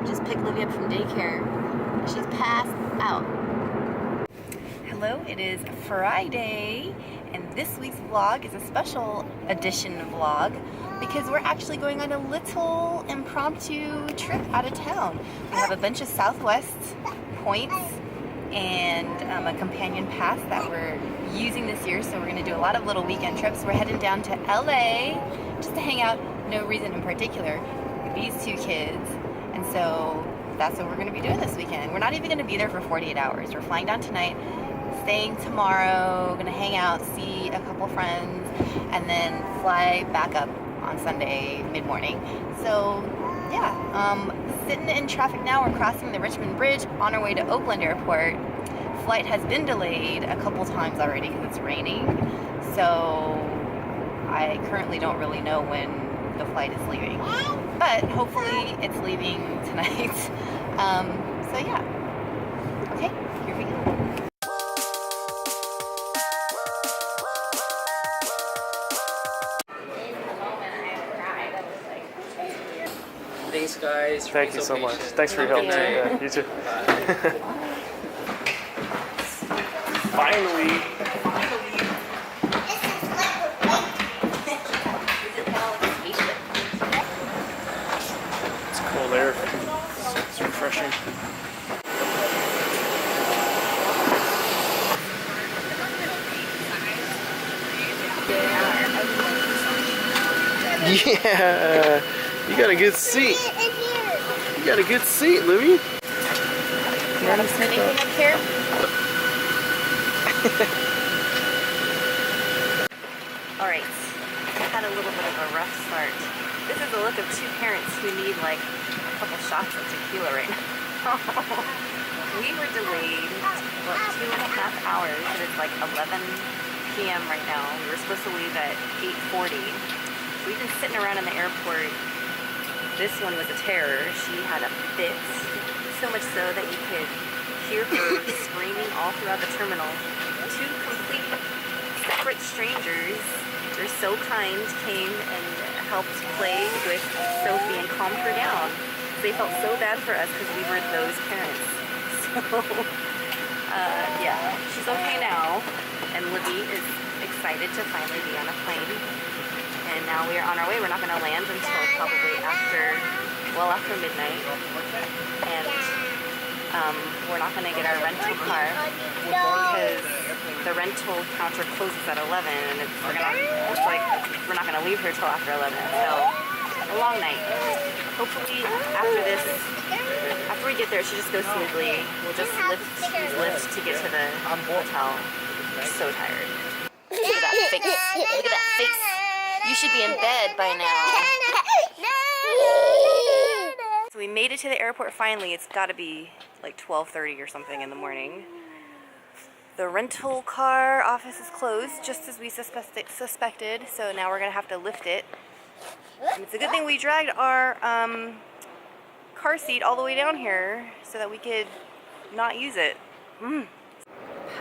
Just picked Livy up from daycare. She's passed out. Hello, it is Friday, and this week's vlog is a special edition vlog because we're actually going on a little impromptu trip out of town. We have a bunch of Southwest points and a companion pass that we're using this year, so we're going to do a lot of little weekend trips. We're heading down to LA just to hang out, no reason in particular, with these two kids, and so that's what we're going to be doing this weekend. We're not even going to be there for 48 hours. We're flying down tonight, staying tomorrow, going to hang out, see a couple friends, and then fly back up on Sunday mid-morning. So yeah, sitting in traffic now. We're crossing the Richmond Bridge on our way to Oakland Airport. Flight has been delayed a couple times already because it's raining, so I currently don't really know when the flight is leaving, but hopefully it's leaving tonight. So yeah, okay, here we go. Thanks, guys. Thank you so much. Thanks for your help, too. Yeah, you too. Finally. It's cold air. It's refreshing. Yeah. You got a good seat. You got a good seat, Louie. You want to see anything up here? Alright, I had a little bit of a rough start. This is the look of two parents who need like a couple shots of tequila right now. We were delayed, what, 2.5 hours. It is like 11 p.m. right now. We were supposed to leave at 8:40. We've been sitting around in the airport. This one was a terror. She had a fit, so much so that you could hear her screaming all throughout the terminal. Two complete separate strangers, they're so kind, came and helped play with Sophie and calm her down. They felt so bad for us because we were those parents. So, yeah, she's okay now, and Libby is excited to finally be on a plane. And now we are on our way. We're not going to land until probably after midnight. And we're not going to get our rental car because the rental counter closes at 11, and we're not going to leave here till after 11. So a long night. Hopefully after we get there, it should just go smoothly. We'll just use Lyft to get to the hotel. I'm so tired. Look at that face. Look at that face. You should be in bed by now. So we made it to the airport finally. It's got to be like 12:30 or something in the morning. The rental car office is closed, just as we suspected. So now we're going to have to lift it. And it's a good thing we dragged our car seat all the way down here so that we could not use it.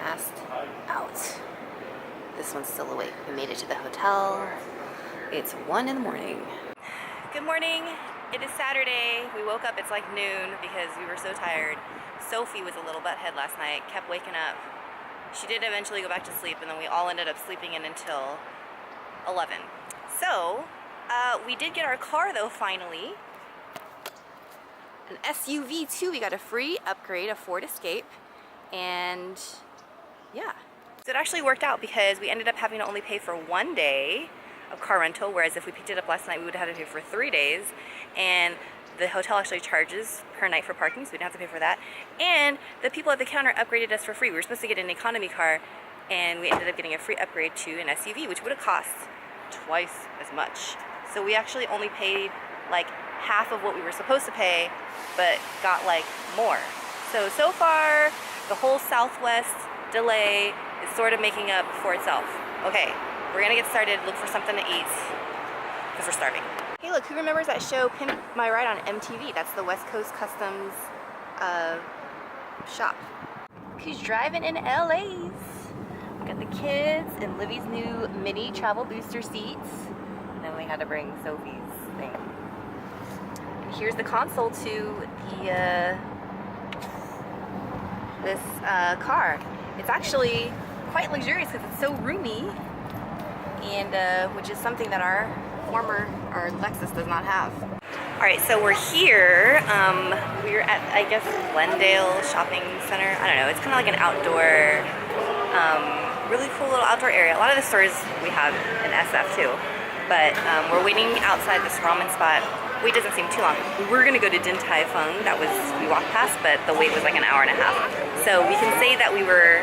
Passed out. This one's still awake. We made it to the hotel. It's 1 in the morning. Good morning. It is Saturday. We woke up, it's like noon because we were so tired. Sophie was a little butthead last night, kept waking up. She did eventually go back to sleep, and then we all ended up sleeping in until 11. So, we did get our car though finally. An SUV too. We got a free upgrade, a Ford Escape, and yeah. So it actually worked out because we ended up having to only pay for 1 day of car rental, whereas if we picked it up last night, we would have had to pay for 3 days. And the hotel actually charges per night for parking, so we didn't have to pay for that. And the people at the counter upgraded us for free. We were supposed to get an economy car, and we ended up getting a free upgrade to an SUV, which would have cost twice as much. So we actually only paid like half of what we were supposed to pay, but got like more. So far, the whole Southwest delay is sort of making up for itself. Okay, we're gonna get started, look for something to eat, because we're starving. Hey look, who remembers that show Pimp My Ride on MTV? That's the West Coast Customs shop. Who's driving in LA's? We got the kids and Livy's new mini travel booster seats. And then we had to bring Sophie's thing. And here's the console to the this car. It's actually quite luxurious because it's so roomy, and which is something that our Lexus does not have. All right, so we're here. We're at, I guess, Glendale Shopping Center. I don't know. It's kind of like an outdoor, really cool little outdoor area. A lot of the stores we have in SF too, but we're waiting outside this ramen spot. Wait doesn't seem too long. We were gonna go to Din Tai Fung. We walked past, but the wait was like an hour and a half. So we can say that we were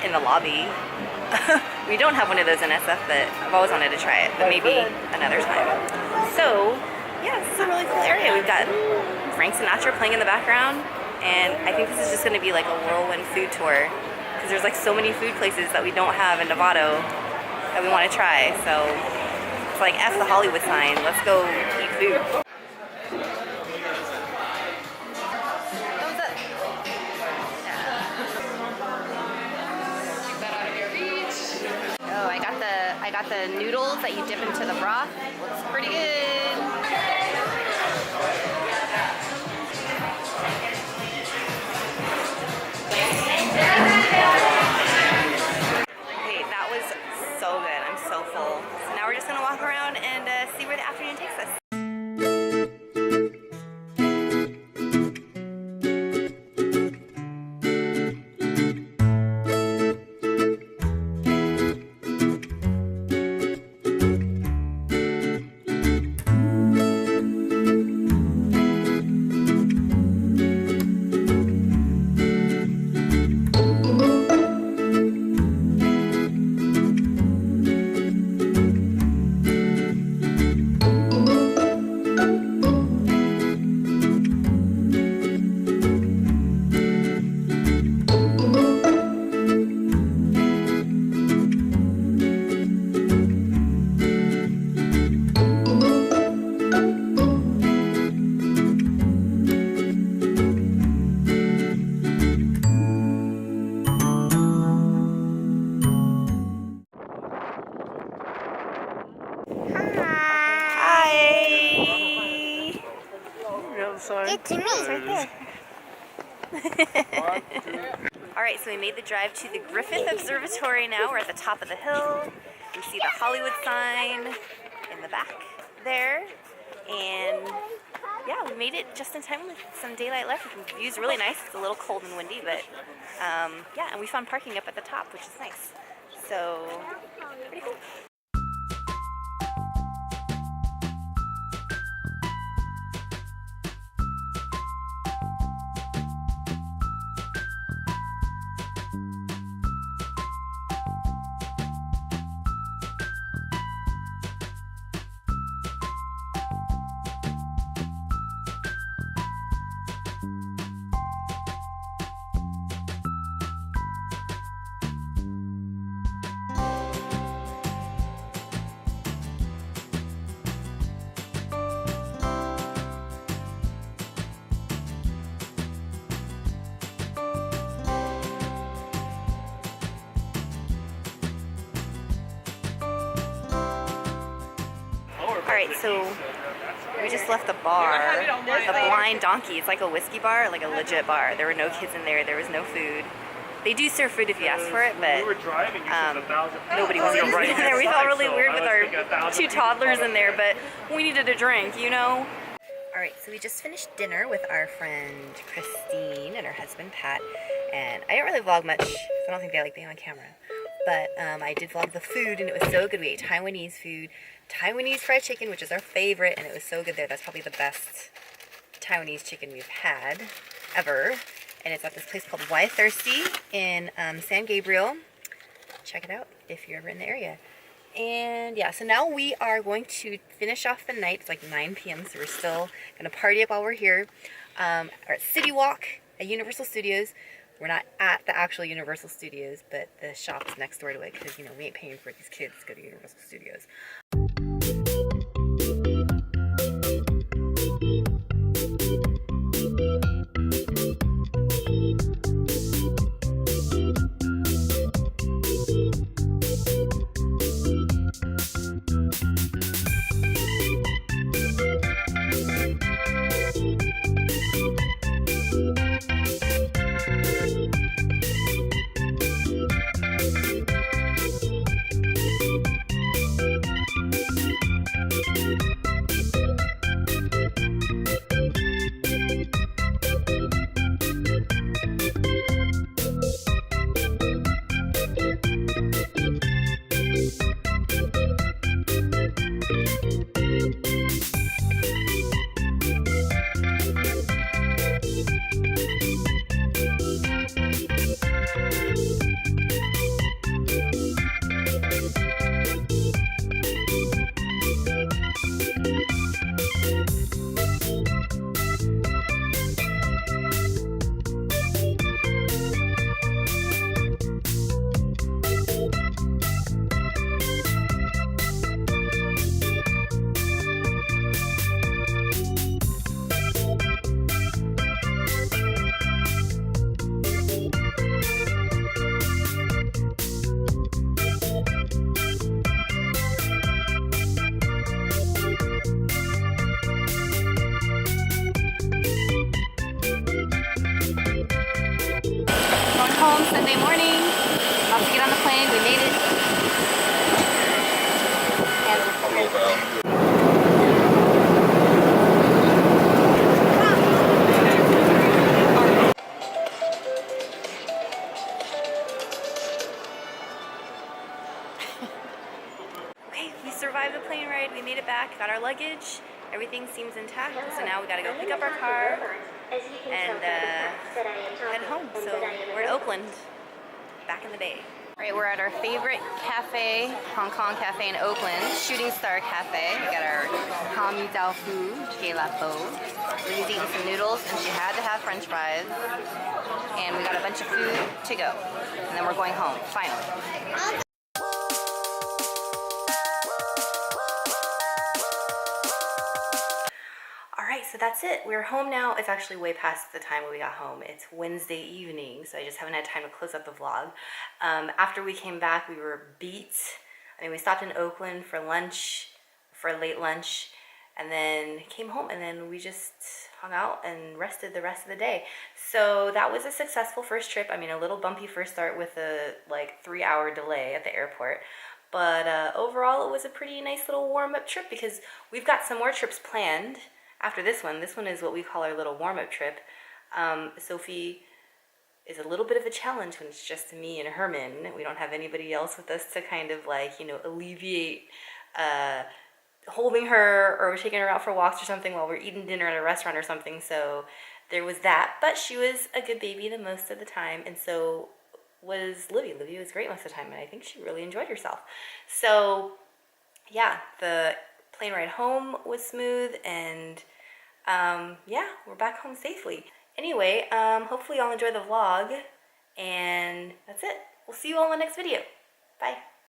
in the lobby. We don't have one of those in SF, but I've always wanted to try it, but maybe another time. So yeah, this is a really cool area. We've got Frank Sinatra playing in the background, and I think this is just gonna be like a whirlwind food tour, because there's like so many food places that we don't have in Novato that we want to try. So it's like F the Hollywood sign. Let's go eat food. Thumbs up. Oh, I got the noodles that you dip into the broth. Looks pretty good. Okay, that was so good. I'm so full. So now we're just gonna walk around and see where the afternoon takes us. It's me. Right there. Alright, so we made the drive to the Griffith Observatory now. We're at the top of the hill. We see the Hollywood sign in the back there. And yeah, we made it just in time with some daylight left. The view's really nice. It's a little cold and windy, but yeah, and we found parking up at the top, which is nice. So, pretty cool. Alright, so we just left the bar, the Blind Donkey. It's like a whiskey bar, like a legit bar. There were no kids in there, there was no food. They do serve food if you ask for it, but nobody was eating in there. We felt really weird with our 2 toddlers in there, but we needed a drink, you know? Alright, so we just finished dinner with our friend Christine and her husband Pat, and I didn't really vlog much, because I don't think they like being on camera. But I did vlog the food, and it was so good. We ate Taiwanese food, Taiwanese fried chicken, which is our favorite, and it was so good there. That's probably the best Taiwanese chicken we've had ever. And it's at this place called Why Thirsty in San Gabriel. Check it out if you're ever in the area. And yeah, so now we are going to finish off the night. It's like 9 p.m., so we're still going to party up while we're here. We're at City Walk at Universal Studios. We're not at the actual Universal Studios, but the shop's next door to it because, you know, we ain't paying for these kids to go to Universal Studios. Monday morning. About to get on the plane. We made it. Okay, we survived the plane ride. We made it back. Got our luggage. Everything seems intact. So now we gotta go pick up our car and head home. So we're in Oakland, back in the Bay. All right, we're at our favorite cafe, Hong Kong cafe in Oakland, Shooting Star Cafe. We got our Ham Yu Dao Fu, Jay La Po. Lily's eating some noodles, and she had to have French fries. And we got a bunch of food to go. And then we're going home, finally. Alright, so that's it. We're home now. It's actually way past the time when we got home. It's Wednesday evening, so I just haven't had time to close up the vlog. After we came back, we were beat. I mean, we stopped in Oakland for lunch, for a late lunch, and then came home, and then we just hung out and rested the rest of the day. So that was a successful first trip. I mean, a little bumpy first start with a 3-hour delay at the airport. But overall, it was a pretty nice little warm-up trip because we've got some more trips planned. After this one is what we call our little warm-up trip. Sophie is a little bit of a challenge when it's just me and Herman. We don't have anybody else with us to kind of alleviate holding her or taking her out for walks or something while we're eating dinner at a restaurant or something. So there was that. But she was a good baby the most of the time, and so was Livy. Livy was great most of the time, and I think she really enjoyed herself. So yeah, the plane ride home was smooth, and yeah, we're back home safely. Anyway, hopefully y'all enjoy the vlog, and that's it. We'll see you all in the next video. Bye.